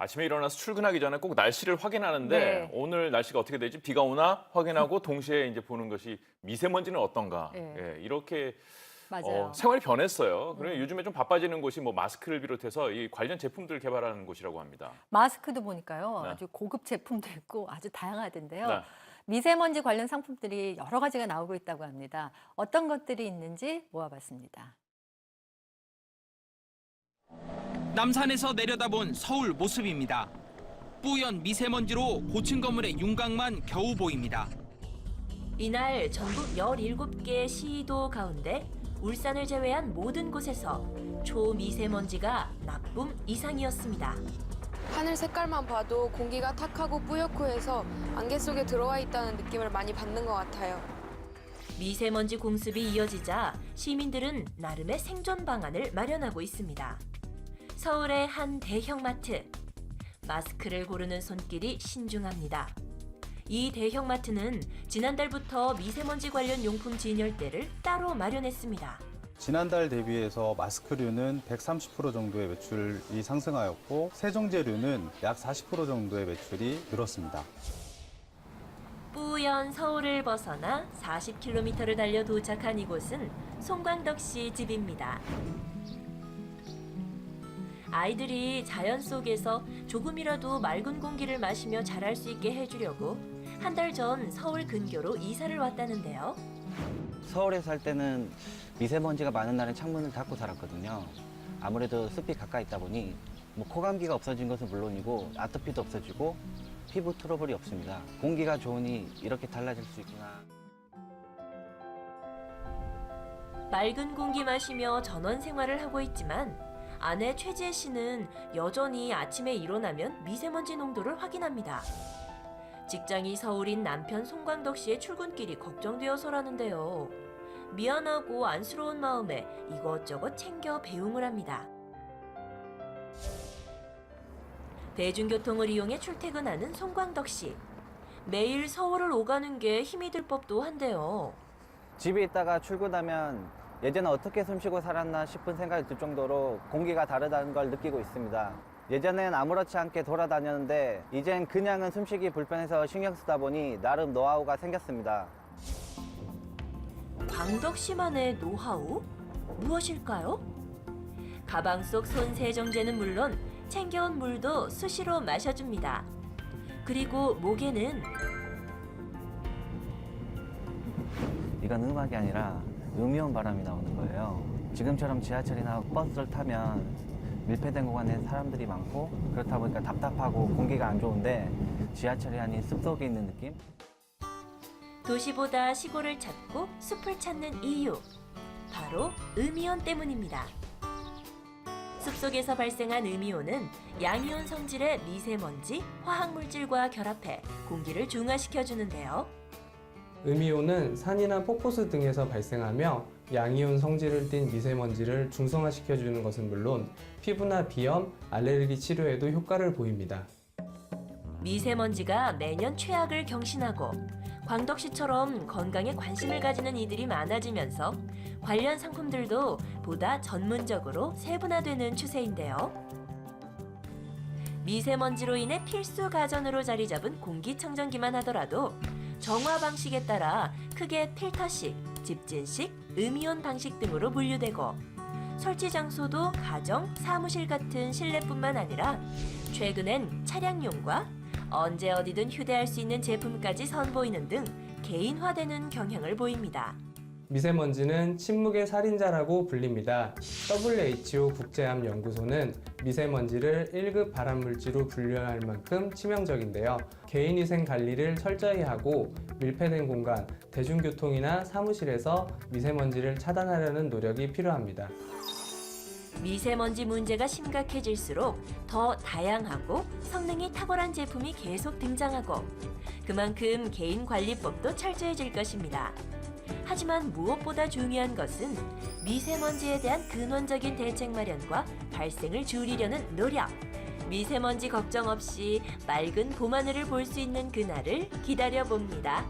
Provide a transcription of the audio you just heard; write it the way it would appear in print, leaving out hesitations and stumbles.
아침에 일어나서 출근하기 전에 꼭 날씨를 확인하는데 네. 오늘 날씨가 어떻게 되지? 비가 오나 확인하고 동시에 이제 보는 것이 미세먼지는 어떤가? 네. 예, 이렇게 맞아요. 생활이 변했어요. 그리고 요즘에 좀 바빠지는 곳이 뭐 마스크를 비롯해서 이 관련 제품들 개발하는 곳이라고 합니다. 마스크도 보니까요. 네. 아주 고급 제품도 있고 아주 다양하던데요. 네. 미세먼지 관련 상품들이 여러 가지가 나오고 있다고 합니다. 어떤 것들이 있는지 모아봤습니다. 남산에서 내려다본 서울 모습입니다. 뿌연 미세먼지로 고층 건물의 윤곽만 겨우 보입니다. 이날 전국 17개 시도 가운데 울산을 제외한 모든 곳에서 초미세먼지가 나쁨 이상이었습니다. 하늘 색깔만 봐도 공기가 탁하고 뿌옇고 해서 안개 속에 들어와 있다는 느낌을 많이 받는 것 같아요. 미세먼지 공습이 이어지자 시민들은 나름의 생존 방안을 마련하고 있습니다. 서울의 한 대형마트. 마스크를 고르는 손길이 신중합니다. 이 대형마트는 지난달부터 미세먼지 관련 용품 진열대를 따로 마련했습니다. 지난달 대비해서 마스크류는 130% 정도의 매출이 상승하였고 세정제류는 약 40% 정도의 매출이 늘었습니다. 뿌연 서울을 벗어나 40km를 달려 도착한 이곳은 송광덕 씨 집입니다. 아이들이 자연 속에서 조금이라도 맑은 공기를 마시며 자랄 수 있게 해주려고 한 달 전 서울 근교로 이사를 왔다는데요. 서울에 살 때는 미세먼지가 많은 날은 창문을 닫고 살았거든요. 아무래도 숲이 가까이 있다 보니 코감기가 없어진 것은 물론이고 아토피도 없어지고 피부 트러블이 없습니다. 공기가 좋으니 이렇게 달라질 수 있구나. 맑은 공기 마시며 전원 생활을 하고 있지만 아내 최지혜 씨는 여전히 아침에 일어나면 미세먼지 농도를 확인합니다. 직장이 서울인 남편 송광덕 씨의 출근길이 걱정되어서라는데요. 미안하고 안쓰러운 마음에 이것저것 챙겨 배웅을 합니다. 대중교통을 이용해 출퇴근하는 송광덕 씨. 매일 서울을 오가는 게 힘이 들 법도 한데요. 집에 있다가 출근하면 예전에 어떻게 숨쉬고 살았나 싶은 생각이 들 정도로 공기가 다르다는 걸 느끼고 있습니다. 예전엔 아무렇지 않게 돌아다녔는데 이젠 그냥은 숨쉬기 불편해서 신경 쓰다 보니 나름 노하우가 생겼습니다. 광덕 씨만의 노하우? 무엇일까요? 가방 속 손 세정제는 물론 챙겨온 물도 수시로 마셔줍니다. 그리고 목에는 이건 음악이 아니라 음이온 바람이 나오는 거예요. 지금처럼 지하철이나 버스를 타면 밀폐된 공간에 사람들이 많고 그렇다 보니까 답답하고 공기가 안 좋은데 지하철이 아닌 숲속에 있는 느낌? 도시보다 시골을 찾고 숲을 찾는 이유. 바로 음이온 때문입니다. 숲속에서 발생한 음이온은 양이온 성질의 미세먼지, 화학물질과 결합해 공기를 중화시켜주는데요. 음이온은 산이나 폭포수 등에서 발생하며 양이온 성질을 띤 미세먼지를 중성화시켜주는 것은 물론 피부나 비염, 알레르기 치료에도 효과를 보입니다. 미세먼지가 매년 최악을 경신하고 광덕 씨처럼 건강에 관심을 가지는 이들이 많아지면서 관련 상품들도 보다 전문적으로 세분화되는 추세인데요. 미세먼지로 인해 필수 가전으로 자리 잡은 공기청정기만 하더라도 정화 방식에 따라 크게 필터식, 집진식, 음이온 방식 등으로 분류되고 설치 장소도 가정, 사무실 같은 실내뿐만 아니라 최근엔 차량용과 언제 어디든 휴대할 수 있는 제품까지 선보이는 등 개인화되는 경향을 보입니다. 미세먼지는 침묵의 살인자라고 불립니다. WHO 국제암연구소는 미세먼지를 1급 발암물질로 분류할 만큼 치명적인데요. 개인위생 관리를 철저히 하고 밀폐된 공간, 대중교통이나 사무실에서 미세먼지를 차단하려는 노력이 필요합니다. 미세먼지 문제가 심각해질수록 더 다양하고 성능이 탁월한 제품이 계속 등장하고 그만큼 개인관리법도 철저해질 것입니다. 하지만 무엇보다 중요한 것은 미세먼지에 대한 근원적인 대책 마련과 발생을 줄이려는 노력. 미세먼지 걱정 없이 맑은 봄하늘을 볼 수 있는 그날을 기다려봅니다.